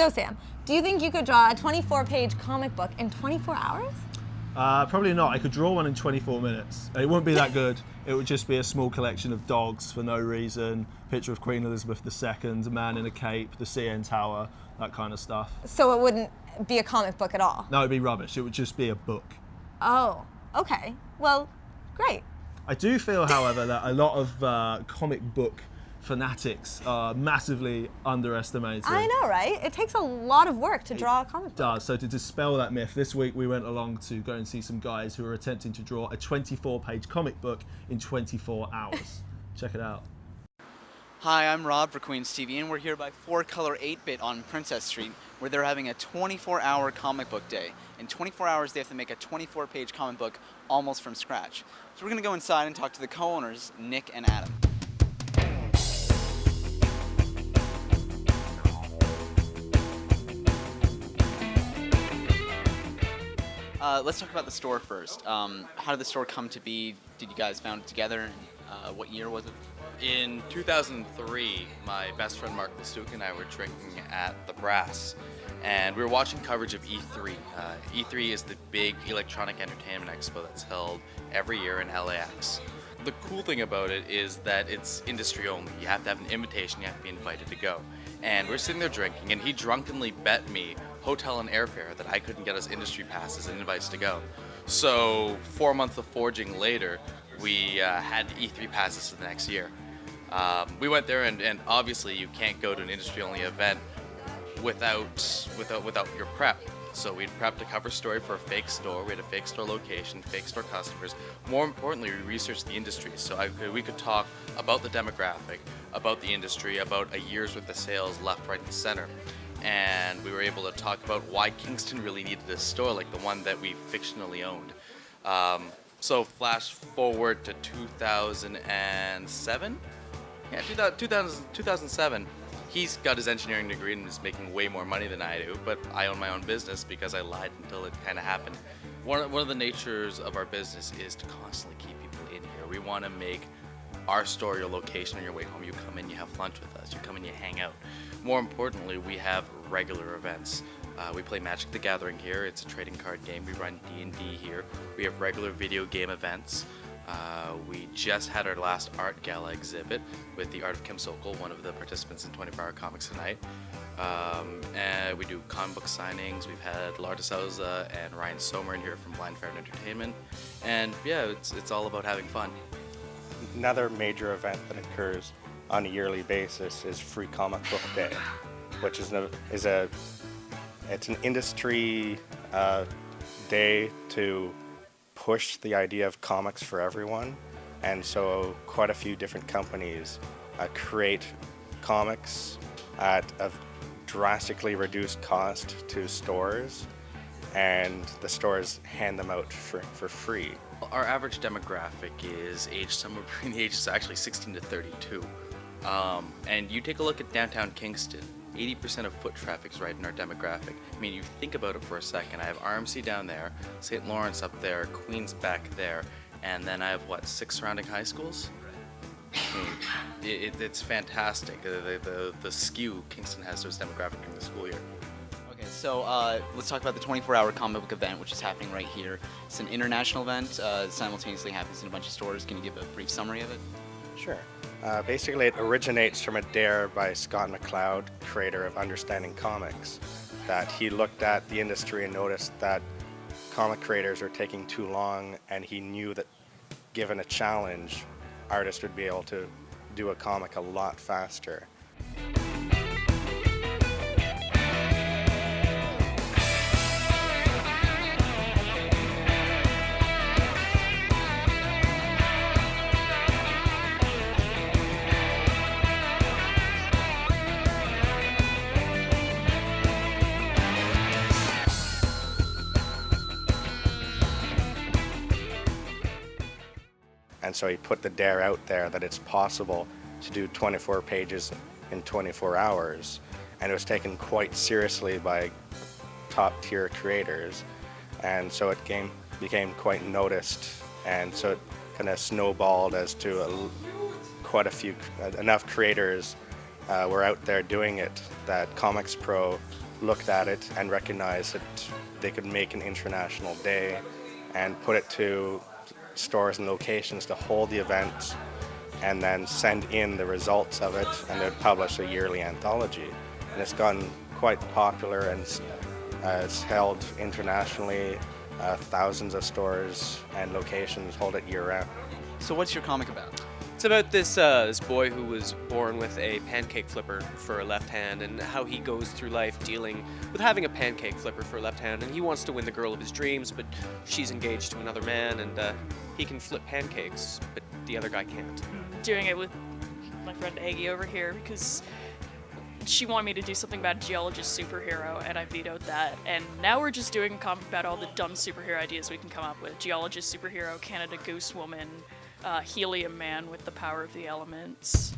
So Sam, do you think you could draw a 24-page comic book in 24 hours? Probably not. I could draw one in 24 minutes. It wouldn't be that good. It would just be a small collection of dogs for no reason, picture of Queen Elizabeth II, a man in a cape, the CN Tower, that kind of stuff. So it wouldn't be a comic book at all? No, it'd be rubbish. It would just be a book. Oh, okay. Well, great. I do feel, however, that a lot of comic book fanatics are massively underestimated. I know, right? It takes a lot of work to draw a comic book. It does. So to dispel that myth, this week we went along to go and see some guys who are attempting to draw a 24-page comic book in 24 hours. Check it out. Hi, I'm Rob for Queens TV, and we're here by 4Color 8-Bit on Princess Street, where they're having a 24-hour comic book day. In 24 hours, they have to make a 24-page comic book almost from scratch. So we're going to go inside and talk to the co-owners, Nick and Adam. Let's talk about the store first. How did the store come to be? Did you guys found it together? What year was it? In 2003, my best friend Mark Lestuc and I were drinking at the Brass, and we were watching coverage of E3. E3 is the big electronic entertainment expo that's held every year in LAX. The cool thing about it is that it's industry only. You have to have an invitation, you have to be invited to go. And we're sitting there drinking, and he drunkenly bet me hotel and airfare that I couldn't get us industry passes and invites to go. So 4 months of forging later, we had E3 passes for the next year. We went there, and obviously you can't go to an industry-only event without your prep. So we prepped a cover story for a fake store. We had a fake store location, fake store customers. More importantly, we researched the industry, so we could talk about the demographic, about the industry, about a year's worth of sales left, right, and center. And we were able to talk about why Kingston really needed a store like the one that we fictionally owned. So flash forward to 2007? Yeah, 2007. He's got his engineering degree and is making way more money than I do, but I own my own business because I lied until it kind of happened. One of the natures of our business is to constantly keep people in here. We want to make our store your location on your way home. You come in, you have lunch with us. You come in, you hang out. More importantly, we have regular events. We play Magic the Gathering here. It's a trading card game. We run D&D here. We have regular video game events. We just had our last art gala exhibit with the art of Kim Sokol, one of the participants in 24 Hour Comics Tonight. And we do comic book signings. We've had Laura DeSouza and Ryan Somer in here from Blind Fair Entertainment. And yeah, it's all about having fun. Another major event that occurs on a yearly basis is Free Comic Book Day, which is an industry day to push the idea of comics for everyone. And so quite a few different companies create comics at a drastically reduced cost to stores, and the stores hand them out for free. Our average demographic is aged somewhere between the ages actually 16 to 32. And you take a look at downtown Kingston, 80% of foot traffic's right in our demographic. I mean, you think about it for a second. I have RMC down there, St. Lawrence up there, Queens back there, and then I have, 6 surrounding high schools? I mean, it's fantastic, the skew Kingston has to its demographic during the school year. Okay, so let's talk about the 24-hour comic book event, which is happening right here. It's an international event. Simultaneously happens in a bunch of stores. Can you give a brief summary of it? Sure. Basically, it originates from a dare by Scott McCloud, creator of Understanding Comics, that he looked at the industry and noticed that comic creators are taking too long, and he knew that given a challenge, artists would be able to do a comic a lot faster. And so he put the dare out there that it's possible to do 24 pages in 24 hours. And it was taken quite seriously by top tier creators. And so it became quite noticed. And so it kind of snowballed as to quite a few, enough creators were out there doing it that Comics Pro looked at it and recognized that they could make an international day and put it to stores and locations to hold the event and then send in the results of it, and they'd publish a yearly anthology. And it's gotten quite popular and it's held internationally. Thousands of stores and locations hold it year-round. So what's your comic about? It's about this boy who was born with a pancake flipper for a left hand, and how he goes through life dealing with having a pancake flipper for a left hand, and he wants to win the girl of his dreams, but she's engaged to another man, and he can flip pancakes, but the other guy can't. Doing it with my friend Aggie over here because she wanted me to do something about a geologist superhero, and I vetoed that. And now we're just doing a comic about all the dumb superhero ideas we can come up with. Geologist superhero, Canada Goose Woman, Helium Man with the power of the elements.